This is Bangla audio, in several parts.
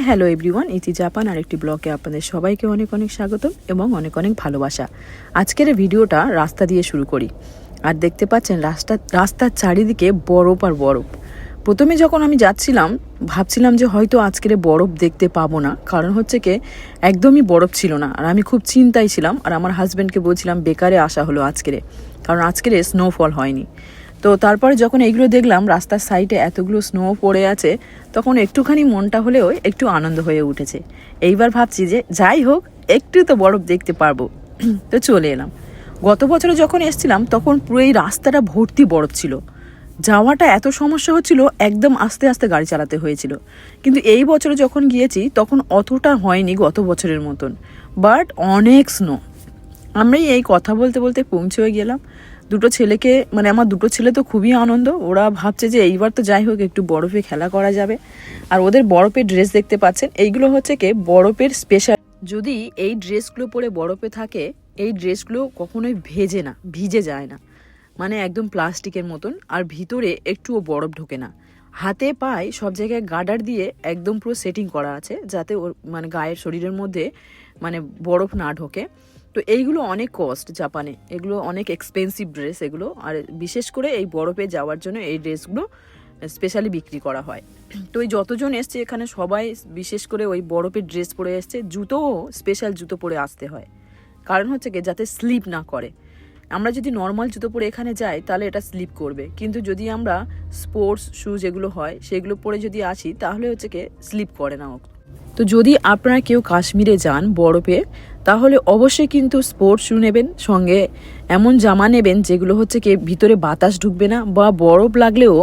হ্যালো এভরিওয়ান, ইতি জাপান আর একটি ব্লগে আপনাদের সবাইকে অনেক অনেক স্বাগতম এবং অনেক অনেক ভালোবাসা। আজকের ভিডিওটা রাস্তা দিয়ে শুরু করি। আর দেখতে পাচ্ছেন রাস্তার চারিদিকে বরফ আর বরফ। প্রথমে যখন আমি যাচ্ছিলাম ভাবছিলাম যে হয়তো আজকের বরফ দেখতে পাবো না, কারণ হচ্ছে কি একদমই বরফ ছিল না। আর আমি খুব চিন্তায় ছিলাম, আর আমার হাজব্যান্ডকে বলছিলাম বেকারে আসা হলো আজকের, কারণ আজকের স্নোফল হয়নি। তো তারপরে যখন এইগুলো দেখলাম রাস্তার সাইডে এতগুলো স্নো পড়ে আছে, তখন একটুখানি মনটা হলেও একটু আনন্দ হয়ে উঠেছে। এইবার ভাবছি যে যাই হোক একটু তো বরফ দেখতে পারবো। তো চলে এলাম। গত বছরে যখন এসেছিলাম তখন পুরো এই রাস্তাটা ভর্তি বরফ ছিল, যাওয়াটা এত সমস্যা হচ্ছিল, একদম আস্তে আস্তে গাড়ি চালাতে হয়েছিল। কিন্তু এই বছরে যখন গিয়েছি তখন অতটা হয়নি গত বছরের মতন, বাট অনেক স্নো। আমরাই এই কথা বলতে বলতে পৌঁছে গেলাম। দুটো ছেলেকে আমার দুটো ছেলে তো খুবই আনন্দ, ওরা ভাবছে যে এইবার তো যাই হোক একটু বরফে খেলা করা যাবে। আর ওদের বরফের ড্রেস দেখতে পাচ্ছেন, এইগুলো হচ্ছে কি বরফের স্পেশাল। যদি এই ড্রেসগুলো পরে বরফে থাকে, এই ড্রেসগুলো কখনোই ভিজে যায় না, একদম প্লাস্টিকের মতন। আর ভিতরে একটুও বরফ ঢোকে না। হাতে পায়ে সব জায়গায় গার্ডার দিয়ে একদম পুরো সেটিং করা আছে, যাতে ওর গায়ের শরীরের মধ্যে বরফ না ঢোকে। তো এইগুলো অনেক কস্ট জাপানে, এগুলো অনেক এক্সপেন্সিভ ড্রেস এগুলো। আর বিশেষ করে এই বরফে যাওয়ার জন্য এই ড্রেসগুলো স্পেশালি বিক্রি করা হয়। তো এই যতজন এসছে এখানে সবাই বিশেষ করে ওই বরফের ড্রেস পরে এসছে। জুতোও স্পেশাল জুতো পরে আসতে হয়, কারণ হচ্ছে কি যাতে স্লিপ না করে। আমরা যদি নর্মাল জুতো পরে এখানে যাই তাহলে এটা স্লিপ করবে, কিন্তু যদি আমরা স্পোর্টস শু যেগুলো হয় সেগুলো পরে যদি আসি তাহলে হচ্ছে কি স্লিপ করে না। তো যদি আপনারা কেউ কাশ্মীরে যান বরফে, তাহলে অবশ্যই কিন্তু স্পোর্টস শু নেবেন, সঙ্গে এমন জামা নেবেন যেগুলো হচ্ছে কি ভিতরে বাতাস ঢুকবে না বা বরফ লাগলেও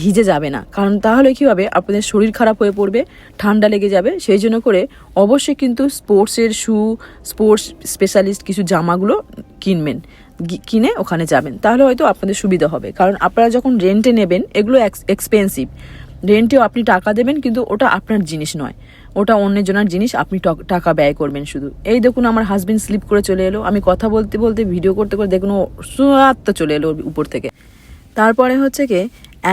ভিজে যাবে না, কারণ তাহলে কী হবে আপনাদের শরীর খারাপ হয়ে পড়বে, ঠান্ডা লেগে যাবে। সেই জন্য করে অবশ্যই কিন্তু স্পোর্টসের শু, স্পোর্টস স্পেশালিস্ট কিছু জামাগুলো কিনে ওখানে যাবেন, তাহলে হয়তো আপনাদের সুবিধা হবে। কারণ আপনারা যখন রেন্টে নেবেন এগুলো এক্সপেন্সিভ, রেন্টেও আপনি টাকা দেবেন, কিন্তু ওটা আপনার জিনিস নয়, ওটা অন্যজনের জিনিস, আপনি টাকা ব্যয় করবেন শুধু। এই দেখুন আমার হাজবেন্ড স্লিপ করে চলে এলো, আমি কথা বলতে বলতে ভিডিও করতে করতে দেখুন ও সুয়াত্তা চলে এলো উপর থেকে। তারপরে হচ্ছে কি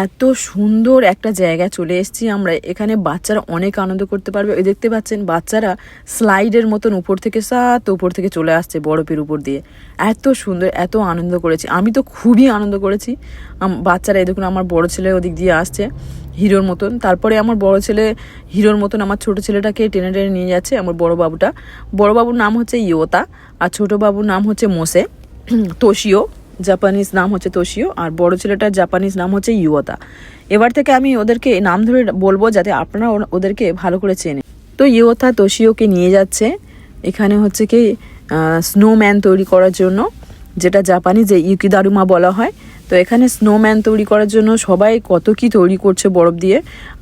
এত সুন্দর একটা জায়গায় চলে এসেছি আমরা, এখানে বাচ্চারা অনেক আনন্দ করতে পারবে। ওই দেখতে পাচ্ছেন বাচ্চারা স্লাইডের মতন উপর থেকে চলে আসছে বরফের উপর দিয়ে। এত সুন্দর, এত আনন্দ করেছি, আমি তো খুবই আনন্দ করেছি। বাচ্চারা এই দেখুন আমার বড় ছেলে ওদিক দিয়ে আসছে হিরোর মতন। তারপরে আমার বড় ছেলে হিরোর মতন আমার ছোট ছেলেটাকে টেনে টেনে নিয়ে যাচ্ছে আমার বড় বাবুর নাম হচ্ছে ইয়োতা, আর ছোট বাবুর নাম হচ্ছে মোসে, তোশিও, জাপানিজ নাম হচ্ছে তোশিও, আর বড় ছেলেটার জাপানিজ নাম হচ্ছে ইয়োতা। এবার থেকে আমি ওদেরকে নাম ধরে বলবো যাতে আপনারা ওদেরকে ভালো করে চেনে। তো ইয়োতা তোশিওকে নিয়ে যাচ্ছে এখানে হচ্ছে কি স্নোম্যান তৈরি করার জন্য, যেটা জাপানিজে ইউকিদারুমা বলা হয়। তো এখানে স্নোম্যান তৈরি করার জন্য সবাই কত কি তৈরি করছে বরফ দিয়ে।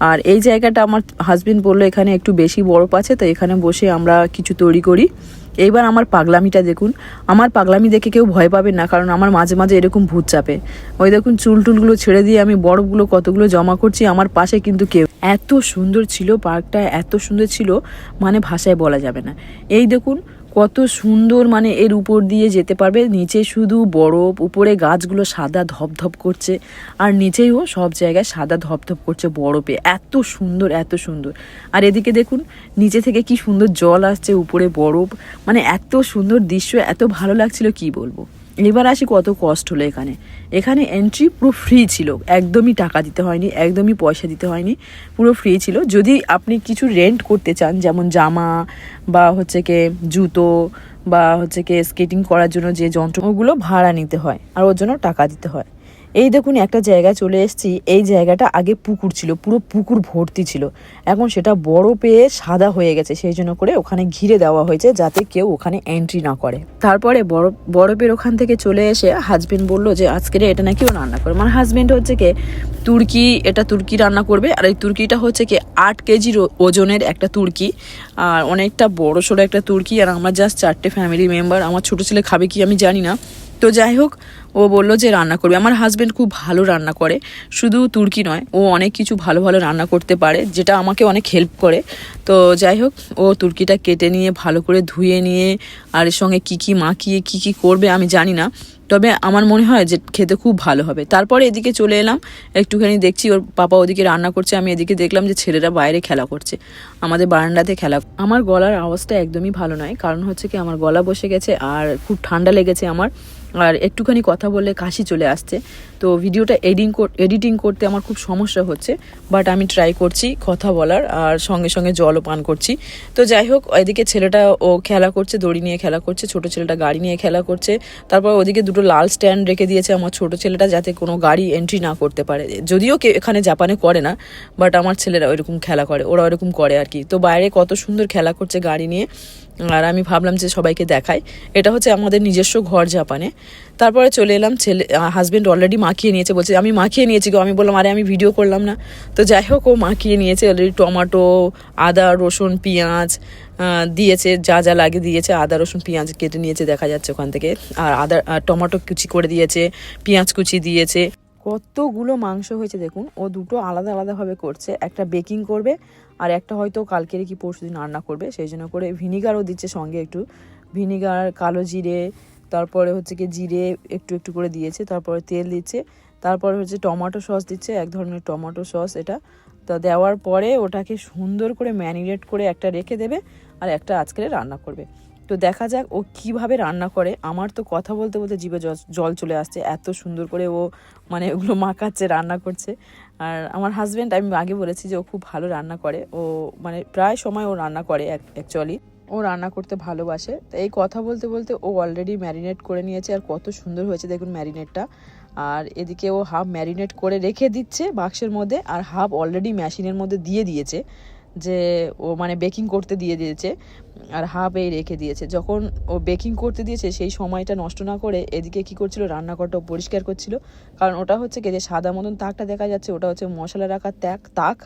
আর এই জায়গাটা আমার হাজবেন্ড বললো এখানে একটু বেশি বরফ আছে, তো এখানে বসে আমরা কিছু তৈরি করি। এইবার আমার পাগলামিটা দেখুন, আমার পাগলামি দেখে কেউ ভয় পাবেন না, কারণ আমার মাঝে মাঝে এরকম ভূত চাপে। ওই দেখুন চুলটুলগুলো ছেড়ে দিয়ে আমি বরফগুলো কতগুলো জমা করছি, আমার পাশে কিন্তু কেউ। এত সুন্দর ছিল পার্কটা, এত সুন্দর ছিল ভাষায় বলা যাবে না। এই দেখুন কত সুন্দর, এর উপর দিয়ে যেতে পারবে, নিচে শুধু বরফ, উপরে গাছগুলো সাদা ধপধপ করছে, আর নিচেও সব জায়গায় সাদা ধপধপ করছে বরফে। এত সুন্দর, এত সুন্দর। আর এদিকে দেখুন নিচে থেকে কি সুন্দর জল আসছে, উপরে বরফ, এত সুন্দর দৃশ্য, এত ভালো লাগছিল কি বলবো। এবার আসি কত কষ্ট হলো এখানে এন্ট্রি পুরো ফ্রি ছিল, একদমই টাকা দিতে হয়নি, একদমই পয়সা দিতে হয়নি, পুরো ফ্রি ছিল। যদি আপনি কিছু রেন্ট করতে চান, যেমন জামা বা হচ্ছে কি জুতো বা হচ্ছে কি স্কেটিং করার জন্য যে যন্ত্র, ওগুলো ভাড়া নিতে হয় আর ওর জন্য টাকা দিতে হয়। এই দেখুন একটা জায়গায় চলে এসেছি, এই জায়গাটা আগে পুকুর ছিল, পুরো পুকুর ভর্তি ছিল, এখন সেটা বরফে সাদা হয়ে গেছে, সেই জন্য করে ওখানে ঘিরে দেওয়া হয়েছে যাতে কেউ ওখানে এন্ট্রি না করে। তারপরে বরফের ওখান থেকে চলে এসে হাজবেন্ড বললো যে আজকের এটা নাকি ও রান্না করে। হাজবেন্ড হচ্ছে কি তুর্কি রান্না করবে, আর এই তুর্কিটা হচ্ছে কি 8 কেজির ওজনের একটা তুর্কি, আর অনেকটা বড় সড়ো একটা তুর্কি। আর আমরা জাস্ট 4টে ফ্যামিলি মেম্বার, আমার ছোটো ছেলে খাবে কি আমি জানি না। তো যাই হোক ও বললো যে রান্না করবে। আমার হাজব্যান্ড খুব ভালো রান্না করে, শুধু তুর্কি নয়, ও অনেক কিছু ভালো ভালো রান্না করতে পারে, যেটা আমাকে অনেক হেল্প করে। তো যাই হোক, ও তুর্কিটা কেটে নিয়ে ভালো করে ধুয়ে নিয়ে আর এর সঙ্গে কী কী মাখিয়ে কী কী করবে আমি জানি না, তবে আমার মনে হয় যে খেতে খুব ভালো হবে। তারপরে এদিকে চলে এলাম, একটুখানি দেখছি ওর পাপা ওদিকে রান্না করছে, আমি এদিকে দেখলাম যে ছেলেরা বাইরে খেলা করছে, আমাদের বারান্দাতে খেলা। আমার গলার আওয়াজটা একদমই ভালো নয়, কারণ হচ্ছে কি আমার গলা বসে গেছে আর খুব ঠান্ডা লেগেছে আমার, আর একটুখানি কথা বললে কাশি চলে আসছে। তো ভিডিওটা এডিটিং করতে আমার খুব সমস্যা হচ্ছে, বাট আমি ট্রাই করছি কথা বলার, আর সঙ্গে সঙ্গে জলও পান করছি। তো যাই হোক, এদিকে ছেলেটা ও খেলা করছে, দড়ি নিয়ে খেলা করছে, ছোট ছেলেটা গাড়ি নিয়ে খেলা করছে। তারপর ওদিকে দুটো লাল স্ট্যান্ড রেখে দিয়েছে আমার ছোট ছেলেটা, যাতে কোনো গাড়ি এন্ট্রি না করতে পারে, যদিও এখানে জাপানে করে না, বাট আমার ছেলেরা ওইরকম খেলা করে, ওরা ওইরকম করে আর কি। তো বাইরে কত সুন্দর খেলা করছে গাড়ি নিয়ে, আর আমি ভাবলাম যে সবাইকে দেখাই, এটা হচ্ছে আমাদের নিজস্ব ঘর জাপানে। তারপরে চলে এলাম, হাজব্যান্ড অলরেডি মাখিয়ে নিয়েছে, বলছে আমি মাখিয়ে নিয়েছি গো। আমি বললাম আরে আমি ভিডিও করলাম না। তো যাই হোক, ও মাখিয়ে নিয়েছে অলরেডি, টমেটো, আদা, রসুন, পেঁয়াজ দিয়েছে, যা যা লাগে দিয়েছে, আদা রসুন পেঁয়াজ কেটে নিয়েছে দেখা যাচ্ছে ওখান থেকে, আর টমেটো কুচি করে দিয়েছে, পেঁয়াজ কুচি দিয়েছে। কতগুলো মাংস হয়েছে দেখুন, ও দুটো আলাদা আলাদাভাবে করছে, একটা বেকিং করবে আর একটা হয়তো কালকের কি পরশুদিন রান্না করবে, সেই জন্য করে ভিনিগারও দিচ্ছে সঙ্গে, একটু ভিনিগার, কালো জিরে, তারপরে হচ্ছে কি জিরে একটু একটু করে দিয়েছে, তারপরে তেল দিচ্ছে, তারপরে হচ্ছে টমেটো সস দিচ্ছে, এক ধরনের টমেটো সস এটা। তা দেওয়ার পরে ওটাকে সুন্দর করে ম্যারিনেট করে একটা রেখে দেবে, আর একটা আজকে রান্না করবে। তো দেখা যাক ও কিভাবে রান্না করে। আমার তো কথা বলতে বলতে জিভে জল চলে আসছে, এত সুন্দর করে ও মানে ওগুলো মাখাচ্ছে, রান্না করছে। আর আমার হাজব্যান্ড, আমি আগে বলেছি যে ও খুব ভালো রান্না করে, ও মানে প্রায় সময় ও রান্না করে, অ্যাকচুয়ালি ও রান্না করতে ভালোবাসে। তো এই কথা বলতে বলতে ও অলরেডি ম্যারিনেট করে নিয়েছে, আর কত সুন্দর হয়েছে দেখুন ম্যারিনেটটা। আর এদিকে ও হাফ ম্যারিনেট করে রেখে দিচ্ছে বাক্সের মধ্যে, আর হাফ অলরেডি মেশিনের মধ্যে দিয়ে দিয়েছে, যে ও মানে বেকিং করতে দিয়ে দিয়েছে, আর হাফ এই রেখে দিয়েছে। যখন ও বেকিং করতে দিয়েছে সেই সময়টা নষ্ট না করে এদিকে কি করছিল, রান্নাঘরটাও পরিষ্কার করছিল। কারণ ওটা হচ্ছে কি, যে সাদা মতন তাকটা দেখা যাচ্ছে, ওটা হচ্ছে মশলা রাখার তাক,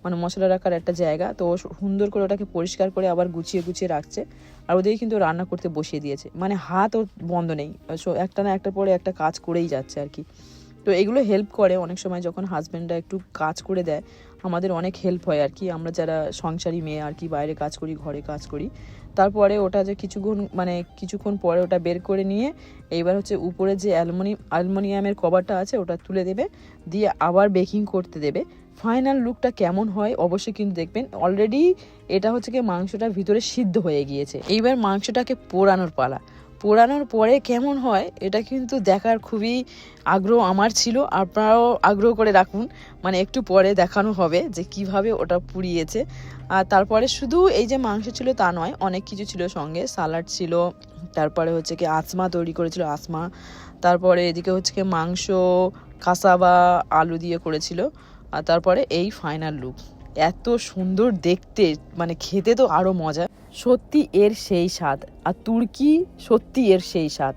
মানে মশলা রাখার একটা জায়গা। তো ও সুন্দর করে ওটাকে পরিষ্কার করে আবার গুছিয়ে গুছিয়ে রাখছে, আর ওদিকে কিন্তু রান্না করতে বসিয়ে দিয়েছে, মানে হাত ওর বন্ধ নেই, একটা না একটা পরে একটা কাজ করেই যাচ্ছে আর কি। তো এগুলো হেল্প করে অনেক সময়, যখন হাজব্যান্ডরা একটু কাজ করে দেয় আমাদের অনেক হেল্প হয় আর কি, আমরা যারা সংসারী মেয়ে আর কি, বাইরে কাজ করি, ঘরে কাজ করি। তারপরে ওটা যে কিছুক্ষণ পরে ওটা বের করে নিয়ে এইবার হচ্ছে উপরে যে অ্যালুমিনিয়ামের কভারটা আছে ওটা তুলে দেবে, দিয়ে আবার বেকিং করতে দেবে। ফাইনাল লুকটা কেমন হয় অবশ্যই কিন্তু দেখবেন। অলরেডি এটা হচ্ছে কি মাংসটা ভিতরে সিদ্ধ হয়ে গিয়েছে, এইবার মাংসটাকে পোড়ানোর পালা। পোড়ানোর পরে কেমন হয় এটা কিন্তু দেখার খুবই আগ্রহ আমার ছিল, আপনারাও আগ্রহ করে রাখুন, মানে একটু পরে দেখানো হবে যে কিভাবে ওটা পুড়িয়েছে। আর তারপরে শুধু এই যে মাংস ছিল তা নয়, অনেক কিছু ছিল সঙ্গে, সালাড ছিল, তারপরে হচ্ছে কি আচমা তৈরি করেছিল, আসমা, তারপরে এদিকে হচ্ছে কি মাংস, কাসাবা, আলু দিয়ে করেছিল, আর তারপরে এই ফাইনাল লুক। এত সুন্দর দেখতে, মানে খেতে তো আরও মজা, সত্যি এর সেই স্বাদ, আর তুর্কি সত্যি এর সেই স্বাদ।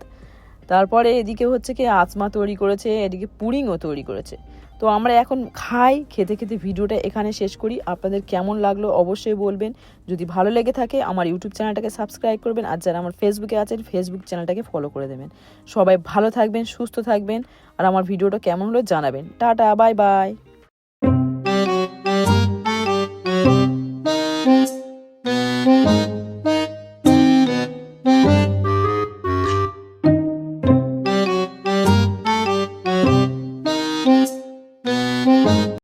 তারপরে এদিকে হচ্ছে কি আচমা তৈরি করেছে, এদিকে পুডিংও তৈরি করেছে। তো আমরা এখন খাই, খেতে খেতে ভিডিওটা এখানে শেষ করি। আপনাদের কেমন লাগলো অবশ্যই বলবেন, যদি ভালো লেগে থাকে আমার ইউটিউব চ্যানেলটাকে সাবস্ক্রাইব করবেন, আর যারা আমার ফেসবুকে আছেন ফেসবুক চ্যানেলটাকে ফলো করে দেবেন। সবাই ভালো থাকবেন, সুস্থ থাকবেন, আর আমার ভিডিওটা কেমন হলো জানাবেন। Tata, bye bye.